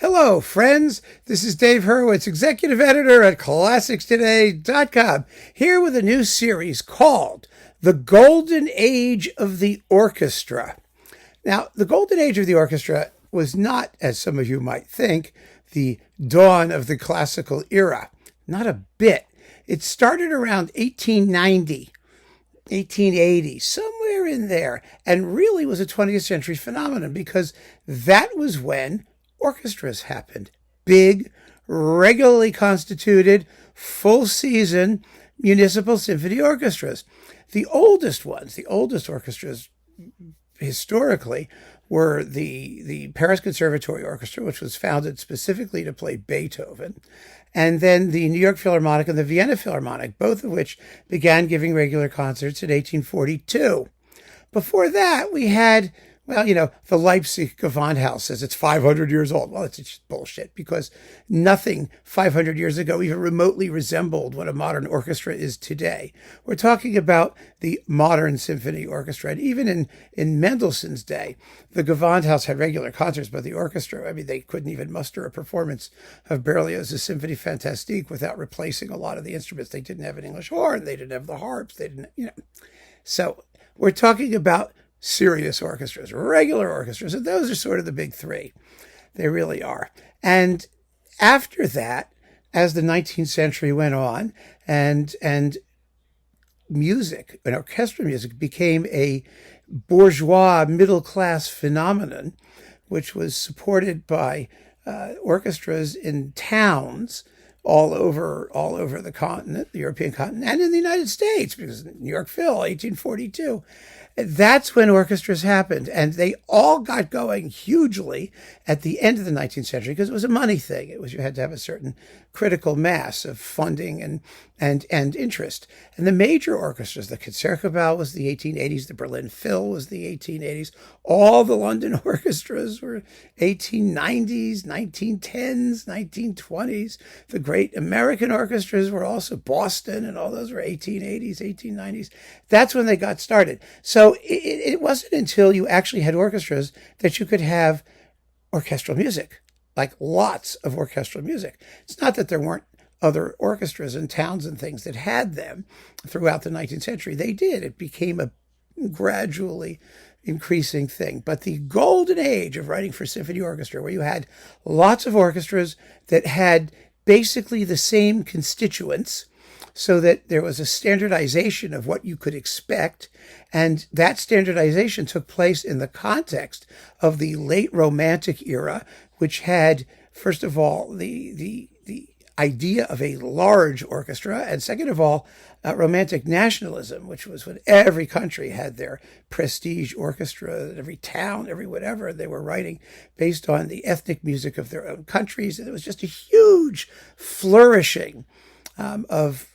Hello, friends. This is Dave Hurwitz, executive editor at ClassicsToday.com, here with a new series called The Golden Age of the Orchestra. Now, the Golden Age of the Orchestra was not, as some of you might think, the dawn of the classical era. Not a bit. It started around 1890. 1880, somewhere in there, and really was a 20th century phenomenon because that was when orchestras happened. Big, regularly constituted, full season municipal symphony orchestras. The oldest orchestras historically were the Paris Conservatory Orchestra, which was founded specifically to play Beethoven, and then the New York Philharmonic and the Vienna Philharmonic, both of which began giving regular concerts in 1842. Before that, we had, the Leipzig Gewandhaus says it's 500 years old. Well, it's just bullshit because nothing 500 years ago even remotely resembled what a modern orchestra is today. We're talking about the modern symphony orchestra. And even in Mendelssohn's day, the Gewandhaus had regular concerts, but the orchestra, they couldn't even muster a performance of Berlioz's Symphonie Fantastique without replacing a lot of the instruments. They didn't have an English horn. They didn't have the harps. They didn't, So we're talking about serious orchestras, regular orchestras, and those are sort of the big three. They really are. And after that, as the 19th century went on, and music, and orchestral music became a bourgeois middle-class phenomenon, which was supported by orchestras in towns all over the continent, the European continent, and in the United States, because New York Phil, 1842. That's when orchestras happened, and they all got going hugely at the end of the 19th century because it was a money thing. You had to have a certain critical mass of funding and interest. And the major orchestras, the Concertgebouw was the 1880s, the Berlin Phil was the 1880s, all the London orchestras were 1890s, 1910s, 1920s. The great American orchestras were also Boston, and all those were 1880s, 1890s. That's when they got started. So it wasn't until you actually had orchestras that you could have orchestral music, like lots of orchestral music. It's not that there weren't other orchestras in towns and things that had them throughout the 19th century. They did. It became a gradually increasing thing. But the golden age of writing for symphony orchestra, where you had lots of orchestras that had basically the same constituents, so that there was a standardization of what you could expect. And that standardization took place in the context of the late Romantic era, which had, first of all, the idea of a large orchestra, and second of all, Romantic nationalism, which was when every country had their prestige orchestra, every town, every whatever, they were writing based on the ethnic music of their own countries. And it was just a huge flourishing of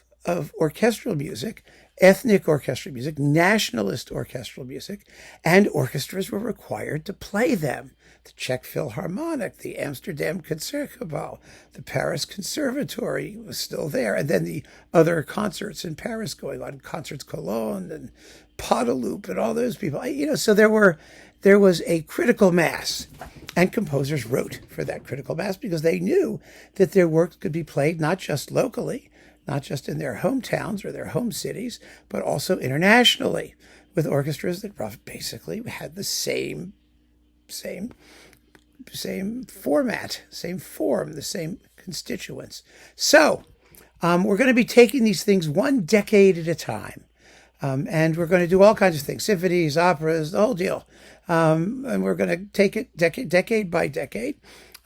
orchestral music, ethnic orchestral music, nationalist orchestral music, and orchestras were required to play them. The Czech Philharmonic, the Amsterdam Concertgebouw, the Paris Conservatory was still there, and then the other concerts in Paris going on, Concerts Cologne and Podeloup and all those people. So there was a critical mass, and composers wrote for that critical mass because they knew that their work could be played not just locally, not just in their hometowns or their home cities, but also internationally with orchestras that basically had the same format, same form, the same constituents. So we're going to be taking these things one decade at a time. And we're going to do all kinds of things, symphonies, operas, the whole deal. And we're going to take it decade by decade.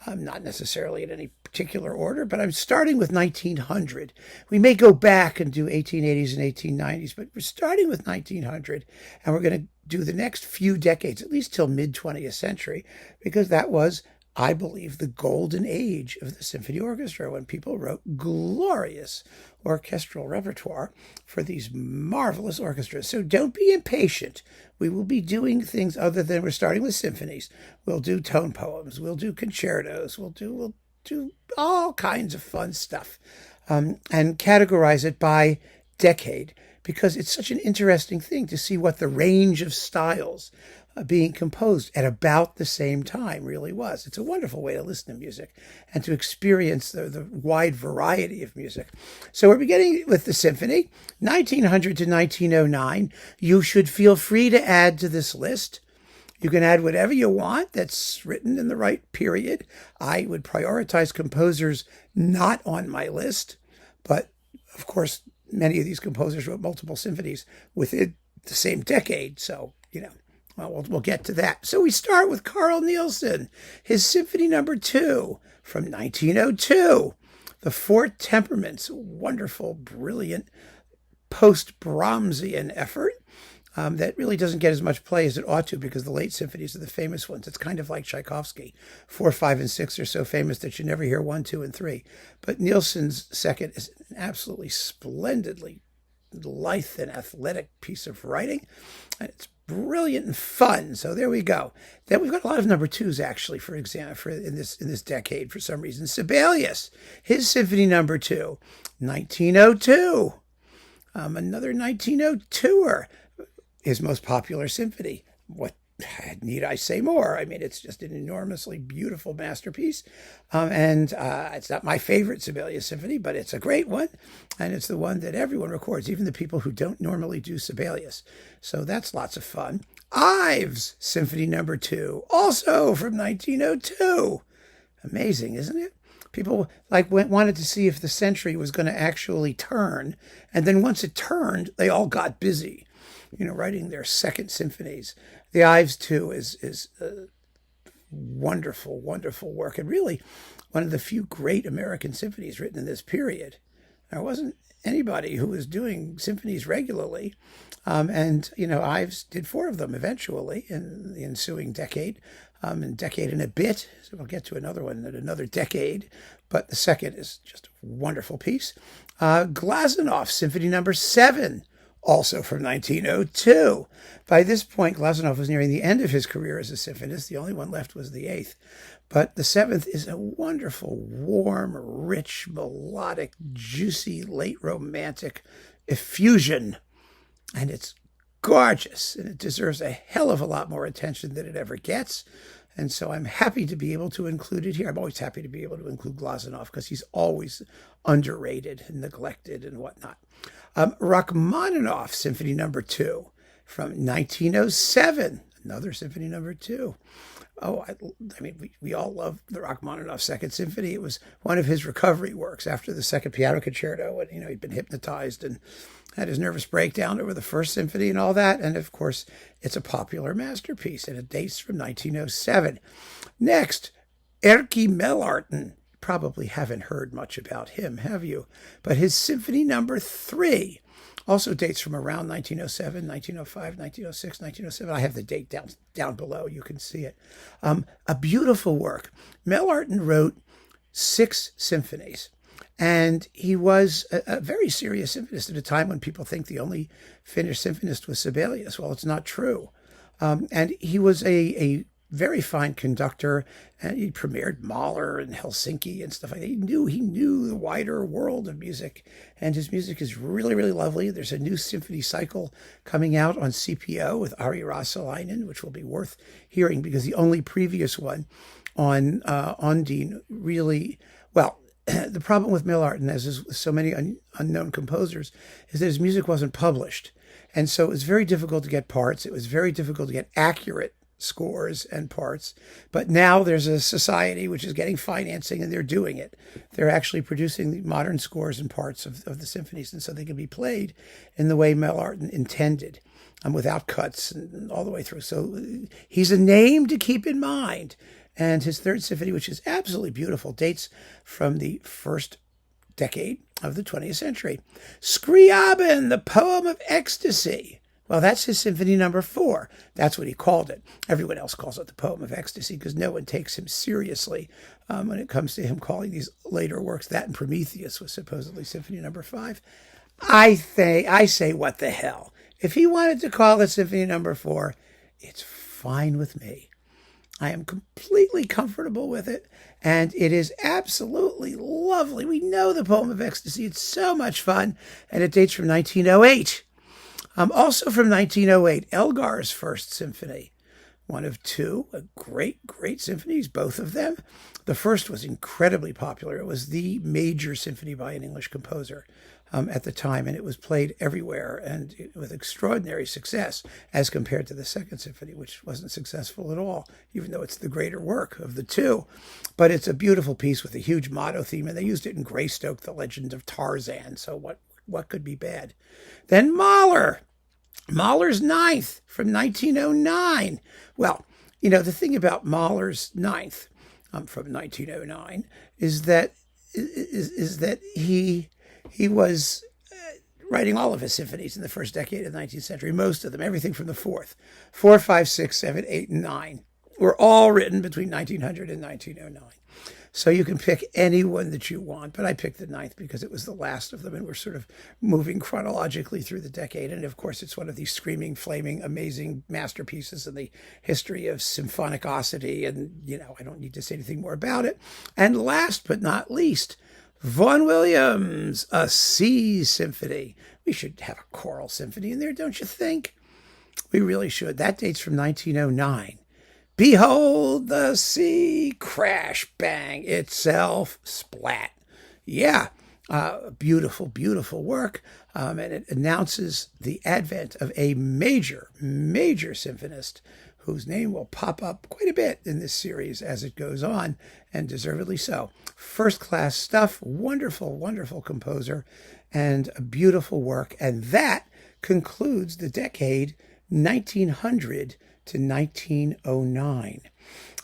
Not necessarily in any particular order, but I'm starting with 1900. We may go back and do 1880s and 1890s, but we're starting with 1900, and we're going to do the next few decades, at least till mid-20th century, because that was, I believe, the golden age of the symphony orchestra, when people wrote glorious orchestral repertoire for these marvelous orchestras. So don't be impatient. We will be doing things other than, we're starting with symphonies. We'll do tone poems. We'll do concertos. We'll do all kinds of fun stuff, and categorize it by decade, because it's such an interesting thing to see what the range of styles being composed at about the same time, really was. It's a wonderful way to listen to music and to experience the wide variety of music. So we're beginning with the symphony, 1900 to 1909. You should feel free to add to this list. You can add whatever you want that's written in the right period. I would prioritize composers not on my list, but of course, many of these composers wrote multiple symphonies within the same decade. So, we'll get to that. So we start with Carl Nielsen, his Symphony No. 2 from 1902. The Four Temperaments, wonderful, brilliant, post-Brahmsian effort that really doesn't get as much play as it ought to because the late symphonies are the famous ones. It's kind of like Tchaikovsky. 4, 5, and 6 are so famous that you never hear 1, 2, and 3. But Nielsen's second is an absolutely splendidly lithe and athletic piece of writing. And it's brilliant and fun. So there we go. Then we've got a lot of number 2s actually, for example, in this decade for some reason. Sibelius, his Symphony No. 2, 1902. Another 1902er, his most popular symphony. What need I say more? I mean, it's just an enormously beautiful masterpiece. And it's not my favorite Sibelius symphony, but it's a great one. And it's the one that everyone records, even the people who don't normally do Sibelius. So that's lots of fun. Ives, Symphony No. 2, also from 1902. Amazing, isn't it? People wanted to see if the century was going to actually turn. And then once it turned, they all got busy, writing their second symphonies. The Ives, too, is a wonderful, wonderful work, and really one of the few great American symphonies written in this period. There wasn't anybody who was doing symphonies regularly, and Ives did 4 of them eventually in the ensuing decade, and decade and a bit. So we'll get to another one in another decade, but the second is just a wonderful piece. Glazunov, Symphony No. 7. Also from 1902. By this point, Glazunov was nearing the end of his career as a symphonist. The only one left was the 8th. But the 7th is a wonderful, warm, rich, melodic, juicy, late romantic effusion. And it's gorgeous. And it deserves a hell of a lot more attention than it ever gets. And so I'm happy to be able to include it here. I'm always happy to be able to include Glazunov because he's always underrated and neglected and whatnot. Rachmaninoff, Symphony No. 2 from 1907. Another Symphony No. 2. Oh, I mean, we all love the Rachmaninoff Second Symphony. It was one of his recovery works after the Second Piano Concerto. And, he'd been hypnotized and had his nervous breakdown over the First Symphony and all that. And, of course, it's a popular masterpiece, and it dates from 1907. Next, Erkki Melartin. Probably haven't heard much about him, have you? But his Symphony No. 3 also dates from around 1907, 1905, 1906, 1907. I have the date down below. You can see it. A beautiful work. Melartin wrote 6 symphonies, and he was a very serious symphonist at a time when people think the only Finnish symphonist was Sibelius. Well, it's not true. And he was a very fine conductor, and he premiered Mahler in Helsinki and stuff like that. He knew the wider world of music, and his music is really, really lovely. There's a new symphony cycle coming out on CPO with Ari Rasalainen, which will be worth hearing because the only previous one on Ondine really, well, the problem with Melartin, as is with so many unknown composers, is that his music wasn't published. And so it was very difficult to get parts. It was very difficult to get accurate scores and parts. But now there's a society which is getting financing, and they're doing it. They're actually producing the modern scores and parts of the symphonies, and so they can be played in the way Melartin intended, without cuts and all the way through. So he's a name to keep in mind. And his third symphony, which is absolutely beautiful, dates from the first decade of the 20th century. Scriabin, the poem of ecstasy. Well, that's his Symphony No. 4. That's what he called it. Everyone else calls it the Poem of Ecstasy because no one takes him seriously when it comes to him calling these later works. That and Prometheus was supposedly Symphony No. 5. I say, what the hell? If he wanted to call it Symphony No. 4, it's fine with me. I am completely comfortable with it, and it is absolutely lovely. We know the Poem of Ecstasy. It's so much fun, and it dates from 1908. Also from 1908, Elgar's First Symphony, one of two great, great symphonies, both of them. The first was incredibly popular. It was the major symphony by an English composer at the time, and it was played everywhere and with extraordinary success as compared to the Second Symphony, which wasn't successful at all, even though it's the greater work of the two. But it's a beautiful piece with a huge motto theme, and they used it in Greystoke, The Legend of Tarzan, so what could be bad? Then Mahler's Ninth from 1909. Well, the thing about Mahler's Ninth from 1909 is that he was writing all of his symphonies in the first decade of the 19th century, most of them, everything from the fourth. 4, 5, 6, 7, 8, and 9 were all written between 1900 and 1909. So you can pick any one that you want, but I picked the ninth because it was the last of them, and we're sort of moving chronologically through the decade. And of course, it's one of these screaming, flaming, amazing masterpieces in the history of symphonicosity. And, I don't need to say anything more about it. And last but not least, Vaughan Williams, a Sea Symphony. We should have a choral symphony in there, don't you think? We really should. That dates from 1909. Behold the sea, crash, bang, itself, splat. Yeah, beautiful, beautiful work. And it announces the advent of a major, major symphonist whose name will pop up quite a bit in this series as it goes on, and deservedly so. First-class stuff, wonderful, wonderful composer, and a beautiful work. And that concludes the decade 1900 to 1909.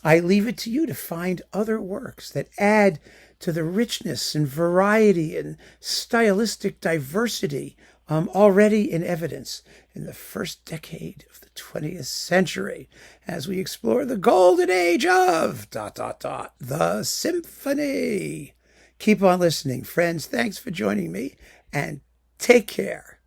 I leave it to you to find other works that add to the richness and variety and stylistic diversity already in evidence in the first decade of the 20th century as we explore the golden age of ... the symphony. Keep on listening, friends. Thanks for joining me, and take care.